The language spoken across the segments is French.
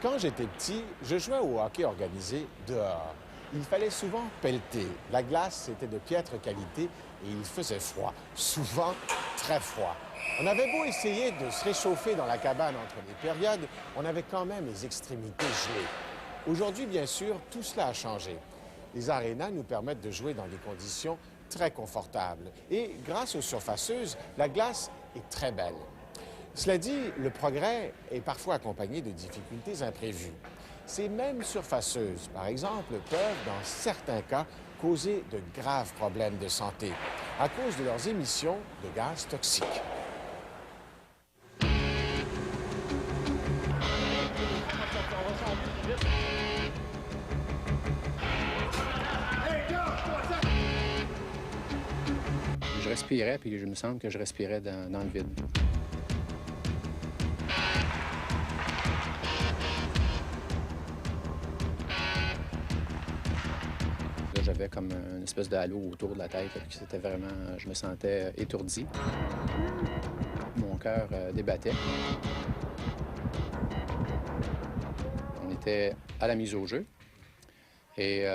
Quand j'étais petit, je jouais au hockey organisé dehors. Il fallait souvent pelleter. La glace était de piètre qualité et il faisait froid, souvent très froid. On avait beau essayer de se réchauffer dans la cabane entre les périodes, on avait quand même les extrémités gelées. Aujourd'hui, bien sûr, tout cela a changé. Les arénas nous permettent de jouer dans des conditions très confortables. Et grâce aux surfaceuses, la glace est très belle. Cela dit, le progrès est parfois accompagné de difficultés imprévues. Ces mêmes surfaceuses, par exemple, peuvent, dans certains cas, causer de graves problèmes de santé à cause de leurs émissions de gaz toxiques. Je respirais, puis je me semble que je respirais dans le vide. J'avais comme une espèce de halo autour de la tête, puis c'était vraiment... Je me sentais étourdi. Mon cœur débattait. On était à la mise au jeu. Et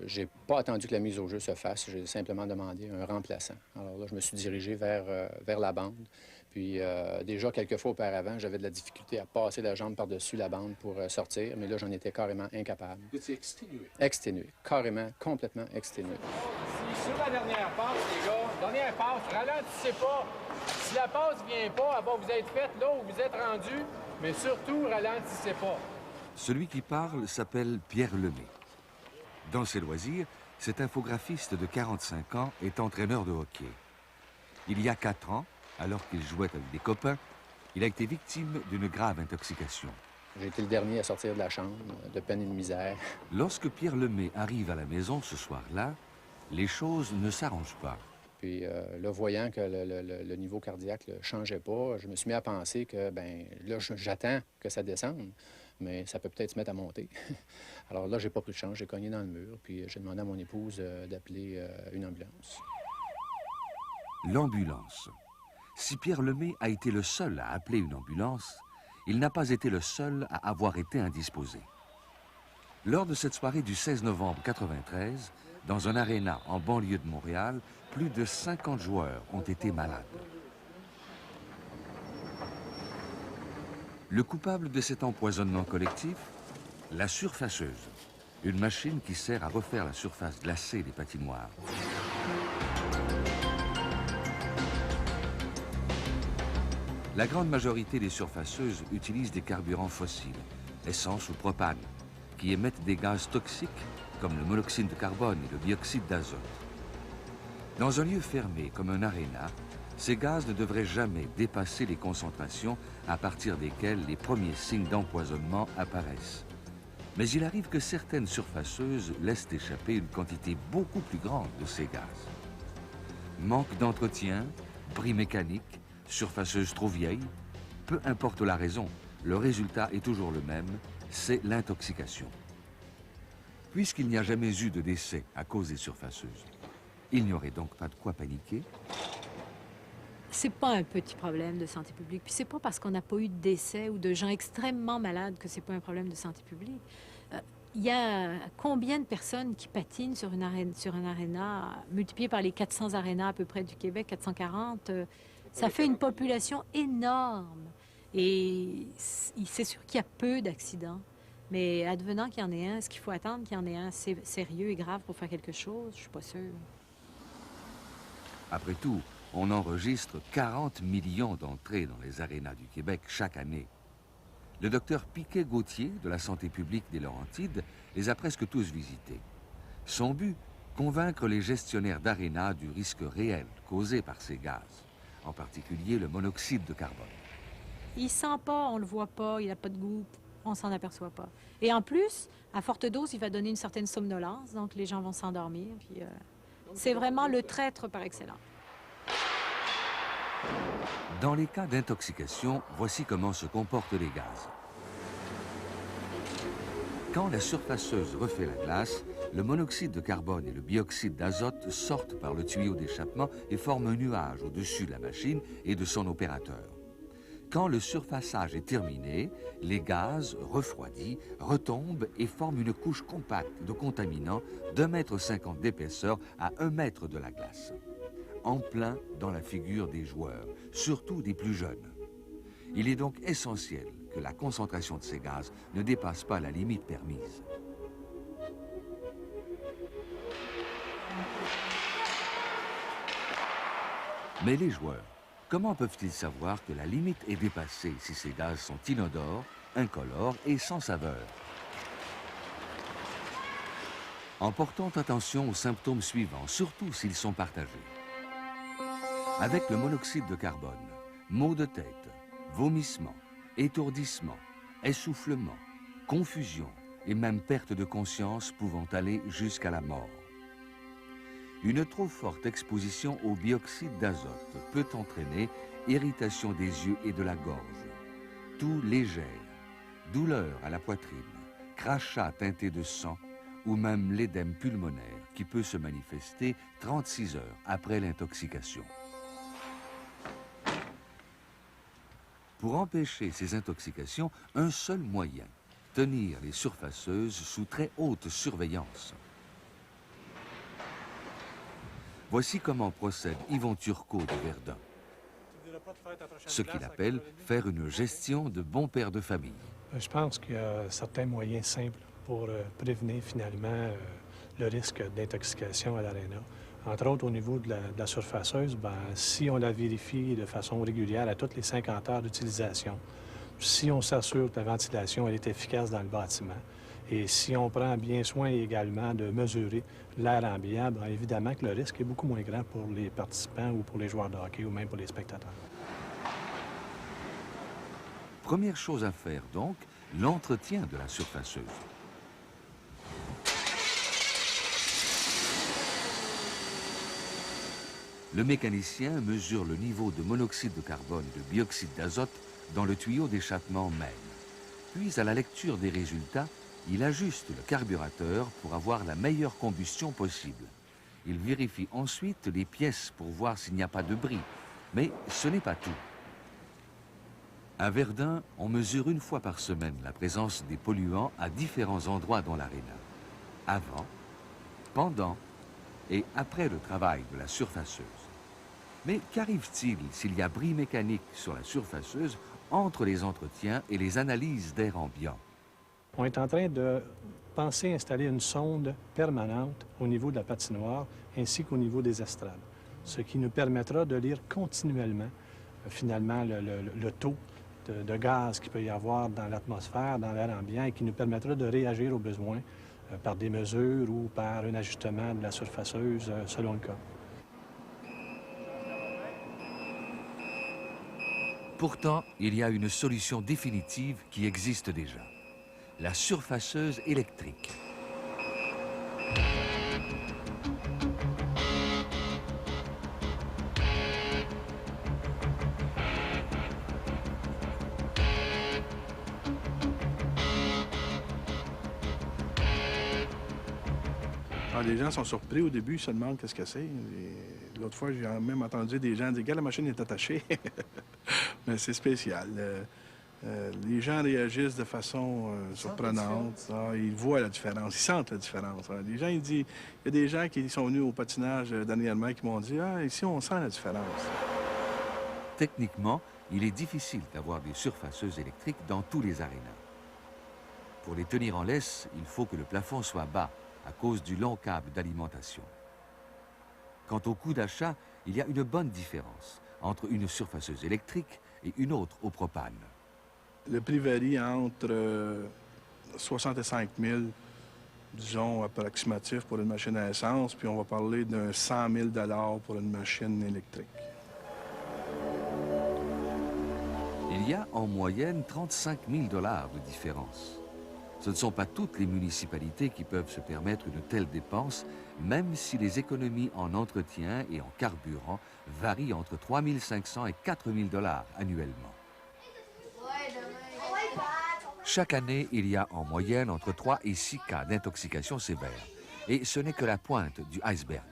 j'ai pas attendu que la mise au jeu se fasse. J'ai simplement demandé un remplaçant. Alors là, je me suis dirigé vers la bande. Puis déjà, quelques fois auparavant, j'avais de la difficulté à passer la jambe par-dessus la bande pour sortir. Mais là, j'en étais carrément incapable. Vous étiez exténué? Exténué. Carrément, complètement exténué. Sur la dernière passe, les gars, dernière passe, ralentissez pas. Si la passe vient pas, elle va vous être faite là où vous êtes rendu, mais surtout, ralentissez pas. Celui qui parle s'appelle Pierre Lemay. Dans ses loisirs, cet infographiste de 45 ans est entraîneur de hockey. Il y a 4 ans, alors qu'il jouait avec des copains, il a été victime d'une grave intoxication. J'ai été le dernier à sortir de la chambre, de peine et de misère. Lorsque Pierre Lemay arrive à la maison ce soir-là, les choses ne s'arrangent pas. Puis là, voyant que le niveau cardiaque ne changeait pas, je me suis mis à penser que, ben là, j'attends que ça descende, mais ça peut peut-être se mettre à monter. Alors là, j'ai pas pris de chance, j'ai cogné dans le mur, puis j'ai demandé à mon épouse d'appeler une ambulance. L'ambulance. Si Pierre Lemay a été le seul à appeler une ambulance, il n'a pas été le seul à avoir été indisposé. Lors de cette soirée du 16 novembre 1993, dans un aréna en banlieue de Montréal, plus de 50 joueurs ont été malades. Le coupable de cet empoisonnement collectif, la surfaceuse, une machine qui sert à refaire la surface glacée des patinoires. La grande majorité des surfaceuses utilisent des carburants fossiles, essence ou propane, qui émettent des gaz toxiques comme le monoxyde de carbone et le dioxyde d'azote. Dans un lieu fermé comme un aréna, ces gaz ne devraient jamais dépasser les concentrations à partir desquelles les premiers signes d'empoisonnement apparaissent. Mais il arrive que certaines surfaceuses laissent échapper une quantité beaucoup plus grande de ces gaz. Manque d'entretien, bris mécanique, surfaceuse trop vieille, peu importe la raison, le résultat est toujours le même, c'est l'intoxication. Puisqu'il n'y a jamais eu de décès à cause des surfaceuses, il n'y aurait donc pas de quoi paniquer. C'est pas un petit problème de santé publique. Puis c'est pas parce qu'on n'a pas eu de décès ou de gens extrêmement malades que c'est pas un problème de santé publique. Il y a combien de personnes qui patinent sur un aréna, multiplié par les 400 arénas à peu près du Québec, 440, ça fait une population énorme. Et c'est sûr qu'il y a peu d'accidents. Mais advenant qu'il y en ait un, est-ce qu'il faut attendre qu'il y en ait un sérieux et grave pour faire quelque chose? Je suis pas sûre. Après tout, on enregistre 40 millions d'entrées dans les arénas du Québec chaque année. Le docteur Piquet-Gauthier, de la santé publique des Laurentides, les a presque tous visités. Son but, convaincre les gestionnaires d'arénas du risque réel causé par ces gaz, en particulier le monoxyde de carbone. Il sent pas, on le voit pas, il n'a pas de goût, on s'en aperçoit pas. Et en plus, à forte dose, il va donner une certaine somnolence, donc les gens vont s'endormir. Puis c'est vraiment le traître par excellence. Dans les cas d'intoxication, voici comment se comportent les gaz. Quand la surfaceuse refait la glace, le monoxyde de carbone et le bioxyde d'azote sortent par le tuyau d'échappement et forment un nuage au-dessus de la machine et de son opérateur. Quand le surfaçage est terminé, les gaz, refroidis, retombent et forment une couche compacte de contaminants d'1,50 m d'épaisseur à 1 mètre de la glace. En plein dans la figure des joueurs, surtout des plus jeunes. Il est donc essentiel que la concentration de ces gaz ne dépasse pas la limite permise. Mais les joueurs, comment peuvent-ils savoir que la limite est dépassée si ces gaz sont inodores, incolores et sans saveur? En portant attention aux symptômes suivants, surtout s'ils sont partagés. Avec le monoxyde de carbone, maux de tête, vomissements, étourdissement, essoufflement, confusion et même perte de conscience pouvant aller jusqu'à la mort. Une trop forte exposition au bioxyde d'azote peut entraîner irritation des yeux et de la gorge, toux légère, douleur à la poitrine, crachats teintés de sang ou même l'édème pulmonaire qui peut se manifester 36 heures après l'intoxication. Pour empêcher ces intoxications, un seul moyen, tenir les surfaceuses sous très haute surveillance. Voici comment procède Yvon Turcot de Verdun. Ce qu'il appelle faire une gestion de bon père de famille. Je pense qu'il y a certains moyens simples pour prévenir finalement le risque d'intoxication à l'aréna. Entre autres, au niveau de la surfaceuse, si on la vérifie de façon régulière à toutes les 50 heures d'utilisation, si on s'assure que la ventilation elle est efficace dans le bâtiment, et si on prend bien soin également de mesurer l'air ambiant, évidemment que le risque est beaucoup moins grand pour les participants ou pour les joueurs de hockey ou même pour les spectateurs. Première chose à faire donc, l'entretien de la surfaceuse. Le mécanicien mesure le niveau de monoxyde de carbone et de bioxyde d'azote dans le tuyau d'échappement même. Puis, à la lecture des résultats, il ajuste le carburateur pour avoir la meilleure combustion possible. Il vérifie ensuite les pièces pour voir s'il n'y a pas de bris. Mais ce n'est pas tout. À Verdun, on mesure une fois par semaine la présence des polluants à différents endroits dans l'aréna. Avant, pendant et après le travail de la surfaceuse. Mais qu'arrive-t-il s'il y a bris mécanique sur la surfaceuse entre les entretiens et les analyses d'air ambiant? On est en train de penser installer une sonde permanente au niveau de la patinoire ainsi qu'au niveau des estrades, ce qui nous permettra de lire continuellement, finalement, le taux de gaz qu'il peut y avoir dans l'atmosphère, dans l'air ambiant, et qui nous permettra de réagir aux besoins par des mesures ou par un ajustement de la surfaceuse selon le cas. Pourtant, il y a une solution définitive qui existe déjà. La surfaceuse électrique. Les gens sont surpris au début, ils se demandent qu'est-ce que c'est. L'autre fois, j'ai même entendu des gens dire « la machine est attachée ». Mais c'est spécial. Les gens réagissent de façon surprenante. Ils voient la différence, ils sentent la différence. Les gens, il y a des gens qui sont venus au patinage dernièrement qui m'ont dit « Ah, ici, on sent la différence ». Techniquement, il est difficile d'avoir des surfaceuses électriques dans tous les arénas. Pour les tenir en laisse, il faut que le plafond soit bas à cause du long câble d'alimentation. Quant au coût d'achat, il y a une bonne différence entre une surfaceuse électrique et une autre au propane. Le prix varie entre 65 000, disons, approximatif pour une machine à essence, puis on va parler d'un 100 000 $ pour une machine électrique. Il y a en moyenne 35 000 $ de différence. Ce ne sont pas toutes les municipalités qui peuvent se permettre une telle dépense, même si les économies en entretien et en carburant varient entre 3 500 et 4 000 $ annuellement. Chaque année, il y a en moyenne entre 3 et 6 cas d'intoxication sévère. Et ce n'est que la pointe du iceberg.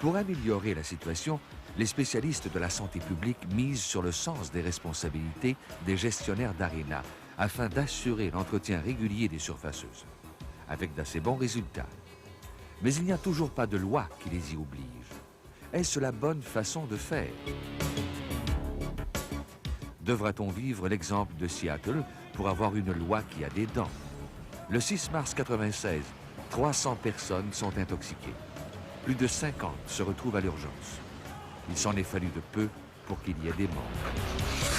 Pour améliorer la situation, les spécialistes de la santé publique misent sur le sens des responsabilités des gestionnaires d'aréna afin d'assurer l'entretien régulier des surfaceuses, avec d'assez bons résultats. Mais il n'y a toujours pas de loi qui les y oblige. Est-ce la bonne façon de faire? Devra-t-on vivre l'exemple de Seattle pour avoir une loi qui a des dents? Le 6 mars 1996, 300 personnes sont intoxiquées. Plus de 50 se retrouvent à l'urgence. Il s'en est fallu de peu pour qu'il y ait des morts.